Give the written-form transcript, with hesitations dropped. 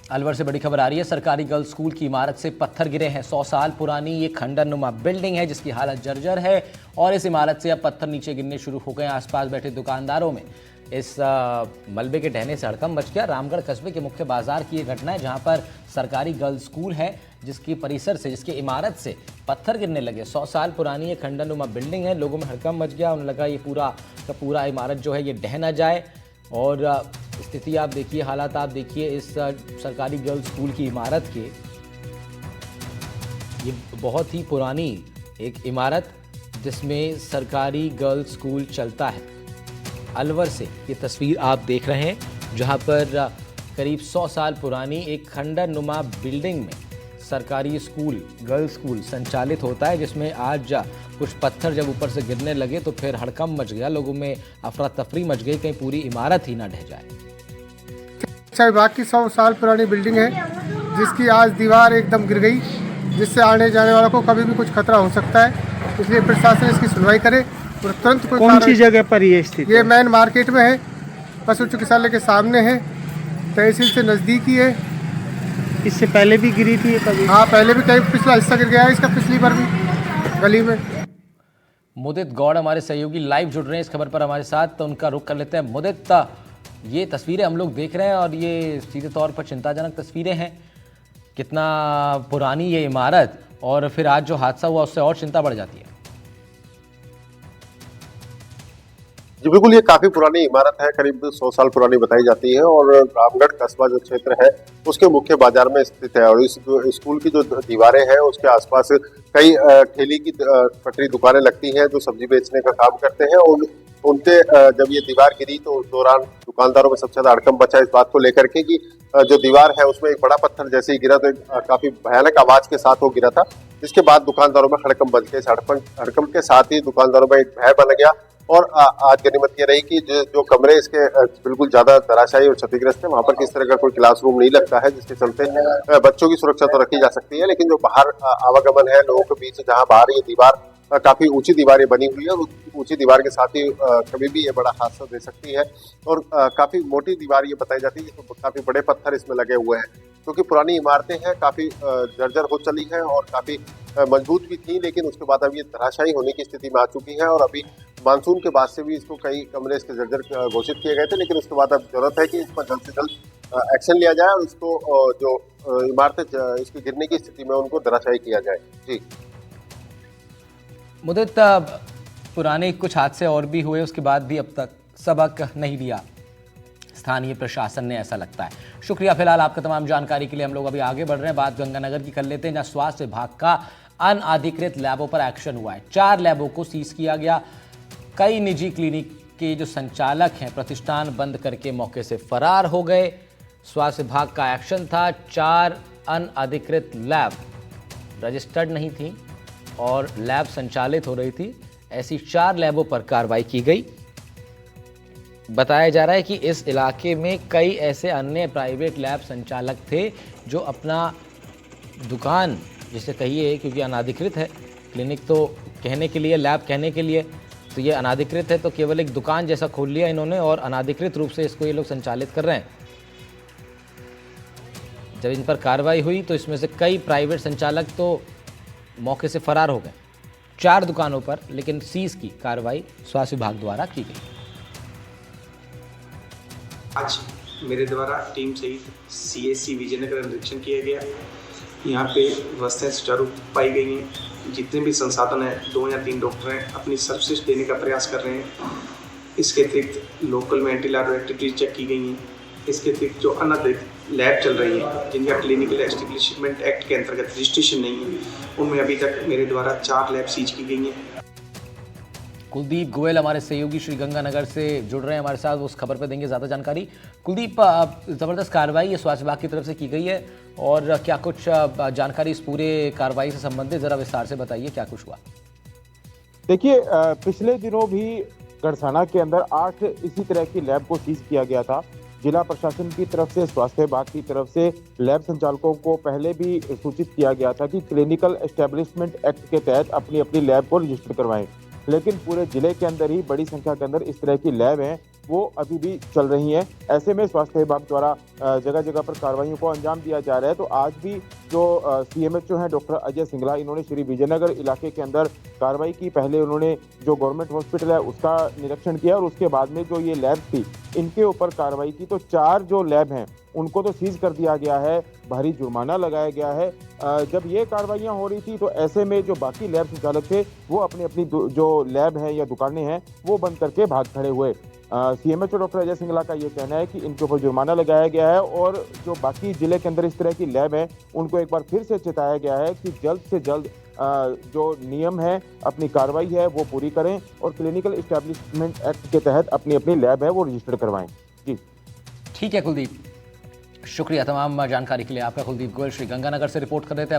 अलवर से बड़ी खबर आ रही है। सरकारी गर्ल्स स्कूल की इमारत से पत्थर गिरे हैं। 100 साल पुरानी ये खंडरनुमा बिल्डिंग है जिसकी हालत जर्जर है और इस इमारत से अब पत्थर नीचे गिरने शुरू हो गए हैं। आसपास बैठे दुकानदारों में इस मलबे के ढहने से हड़कंप मच गया। रामगढ़ कस्बे के मुख्य बाजार की ये घटना है जहां पर सरकारी गर्ल्स स्कूल है जिसकी परिसर से, जिसकी इमारत से पत्थर गिरने लगे। 100 साल पुरानी ये खंडरनुमा बिल्डिंग है। लोगों में हड़कंप मच गया। उन्हें लगा ये पूरा का पूरा इमारत जो है ये ढह ना जाए। और स्थिति आप देखिए, हालात आप देखिए इस सरकारी गर्ल्स स्कूल की इमारत के। ये बहुत ही पुरानी एक इमारत जिसमें सरकारी गर्ल्स स्कूल चलता है। अलवर से ये तस्वीर आप देख रहे हैं जहां पर करीब 100 साल पुरानी एक खंडरनुमा बिल्डिंग में सरकारी स्कूल, गर्ल्स स्कूल संचालित होता है, जिसमें आज कुछ पत्थर जब ऊपर से गिरने लगे तो फिर हड़कंप मच गया। लोगों में अफरा तफरी मच गई, कहीं पूरी इमारत ही ना ढह जाए। शिक्षा विभाग की 100 साल पुरानी बिल्डिंग है जिसकी आज दीवार एकदम गिर गई, जिससे आने जाने वालों को कभी भी कुछ खतरा हो सकता है। इसलिए प्रशासन इसकी सुनवाई करे और तुरंत कोई कौन सी जगह पर ये स्थित? ये मेन मार्केट में है, पशु चिकित्सालय के सामने है, तहसील से नज़दीकी है। इससे पहले भी गिरी थी कभी? हाँ, पहले भी कहीं पिछला हिस्सा गिर गया है इसका, पिछली बार भी गली में। मुदित गौड़ हमारे सहयोगी लाइव जुड़ रहे हैं इस खबर पर हमारे साथ, तो उनका रुख कर लेते हैं। मुदित, ये तस्वीरें हम लोग देख रहे हैं और ये सीधे तौर पर चिंताजनक तस्वीरें हैं। कितना पुरानी ये इमारत, और फिर आज जो हादसा हुआ उससे और चिंता बढ़ जाती है। जी बिल्कुल, ये काफी पुरानी इमारत है, करीब 100 साल पुरानी बताई जाती है और रामगढ़ कस्बा जो क्षेत्र है उसके मुख्य बाजार में स्थित है। और इस स्कूल की जो दीवारें हैं उसके आसपास कई ठेली की पटरी दुकानें लगती हैं जो सब्जी बेचने का काम करते हैं। और उनके जब ये दीवार गिरी तो उस दौरान दुकानदारों में सबसे ज्यादा हड़कंप मचा इस बात को लेकर के कि जो दीवार है उसमें एक बड़ा पत्थर जैसे ही गिरा तो काफी भयानक आवाज के साथ वो गिरा था। इसके बाद दुकानदारों में हड़कंप मच गया। हड़कंप के साथ ही दुकानदारों में एक भय बन गया। और आज गनीमत ये रही कि जो कमरे इसके बिल्कुल ज्यादा धराशायी और क्षतिग्रस्त है, वहां पर किस तरह का कोई क्लासरूम नहीं लगता है, जिसके चलते बच्चों की सुरक्षा तो रखी जा सकती है। लेकिन जो बाहर आवागमन है लोगों के बीच, जहां बाहर ये दीवार काफी ऊंची दीवारें बनी हुई है और ऊंची दीवार के साथ ही कभी भी ये बड़ा हादसा दे सकती है। और काफी मोटी दीवार ये बताई जाती है, जिसमें काफी बड़े पत्थर इसमें लगे हुए हैं, क्योंकि पुरानी इमारतें हैं, काफी जर्जर हो चली है और काफी मजबूत भी थी। लेकिन उसके बाद अब ये धराशायी होने की स्थिति में आ चुकी है। और अभी मानसून के बाद से भी इसको कई कमरे इसके जर्जर घोषित किए गए थे, लेकिन उसके बाद अब जरूरत है कि इस पर जल्द से जल्द एक्शन लिया जाए और इसको जो इमारतें इसके गिरने की स्थिति में उनको धराशायी किया जाए। जी मुदित, पुराने कुछ हादसे और भी हुए, उसके बाद भी अब तक सबक नहीं लिया स्थानीय प्रशासन ने, ऐसा लगता है। शुक्रिया फिलहाल आपका तमाम जानकारी के लिए। हम लोग अभी आगे बढ़ रहे हैं, बात गंगानगर की कर लेते हैं जहां स्वास्थ्य विभाग का अनअधिकृत लैबों पर एक्शन हुआ है। 4 लैबों को सीज किया गया। कई निजी क्लिनिक के जो संचालक हैं प्रतिष्ठान बंद करके मौके से फरार हो गए। स्वास्थ्य विभाग का एक्शन था। 4 अनअधिकृत लैब रजिस्टर्ड नहीं थी और लैब संचालित हो रही थी, ऐसी 4 लैबों पर कार्रवाई की गई। बताया जा रहा है कि इस इलाके में कई ऐसे अन्य प्राइवेट लैब संचालक थे जो अपना दुकान, जिसे कहिए क्योंकि अनाधिकृत है, क्लिनिक तो कहने के लिए, लैब कहने के लिए, तो ये अनाधिकृत है, तो केवल एक दुकान जैसा खोल लिया इन्होंने और अनाधिकृत रूप से इसको ये लोग संचालित कर रहे हैं। जब इन पर कार्रवाई हुई तो इसमें से कई प्राइवेट संचालक तो मौके से फरार हो गए। 4 दुकानों पर लेकिन सीज की कार्रवाई स्वास्थ्य विभाग द्वारा की गई। आज मेरे द्वारा टीम सहित CSC विजयनगर का निरीक्षण किया गया। यहाँ पे व्यवस्थाएं सुचारू पाई गई हैं। जितने भी संसाधन हैं, 2 या 3 डॉक्टर हैं, अपनी सर्विसेज देने का प्रयास कर रहे हैं। इसके अतिरिक्त लोकल में एंटी लार्वा एक्टिविटीज चेक की गई हैं। इसके अतिरिक्त जो अनधिकृत लैब चल रही है जिनका क्लिनिकल एस्टेब्लिशमेंट एक्ट के अंतर्गत रजिस्ट्रेशन नहीं है, उनमें अभी तक मेरे द्वारा 4 लैब सीज की गई हैं। कुलदीप गोयल हमारे सहयोगी श्री गंगानगर से जुड़ रहे हैं हमारे साथ, वो उस खबर पर देंगे ज़्यादा जानकारी। कुलदीप, ज़बरदस्त कार्रवाई ये स्वास्थ्य विभाग की तरफ से की गई है और क्या कुछ जानकारी इस पूरे कार्रवाई से संबंधित ज़रा विस्तार से बताइए, क्या कुछ हुआ? देखिए, पिछले दिनों भी गड़साना के अंदर 8 इसी तरह की लैब को सीज किया गया था। जिला प्रशासन की तरफ से, स्वास्थ्य विभाग की तरफ से लैब संचालकों को पहले भी सूचित किया गया था कि क्लिनिकल एस्टेब्लिशमेंट एक्ट के तहत अपनी अपनी लैब को रजिस्टर करवाएं। लेकिन पूरे जिले के अंदर ही बड़ी संख्या के अंदर इस तरह की लैब हैं वो अभी भी चल रही हैं। ऐसे में स्वास्थ्य विभाग द्वारा जगह जगह पर कार्रवाइयों को अंजाम दिया जा रहा है। तो आज भी जो CMHO हैं डॉक्टर अजय सिंगला, इन्होंने श्री विजयनगर इलाके के अंदर कार्रवाई की। पहले उन्होंने जो गवर्नमेंट हॉस्पिटल है उसका निरीक्षण किया और उसके बाद में जो ये लैब थी इनके ऊपर कार्रवाई की। तो 4 जो लैब हैं उनको तो सीज कर दिया गया है, भारी जुर्माना लगाया गया है। जब ये कार्रवाइयां हो रही थी तो ऐसे में जो बाकी लैब संचालक थे वो अपनी अपनी जो लैब है या दुकानें हैं वो बंद करके भाग खड़े हुए। CMHO डॉक्टर अजय सिंगला का ये कहना है कि इनके ऊपर जुर्माना लगाया गया है और जो बाकी जिले के अंदर इस तरह की लैब है उनको एक बार फिर से चेताया गया है कि जल्द से जल्द जो नियम है, अपनी कार्रवाई है वो पूरी करें और क्लिनिकल एस्टेब्लिशमेंट एक्ट के तहत अपनी अपनी लैब है वो रजिस्टर करवाएं। जी ठीक है कुलदीप, शुक्रिया तमाम जानकारी के लिए आपका। कुलदीप गोयल श्री गंगानगर से रिपोर्ट कर रहे थे।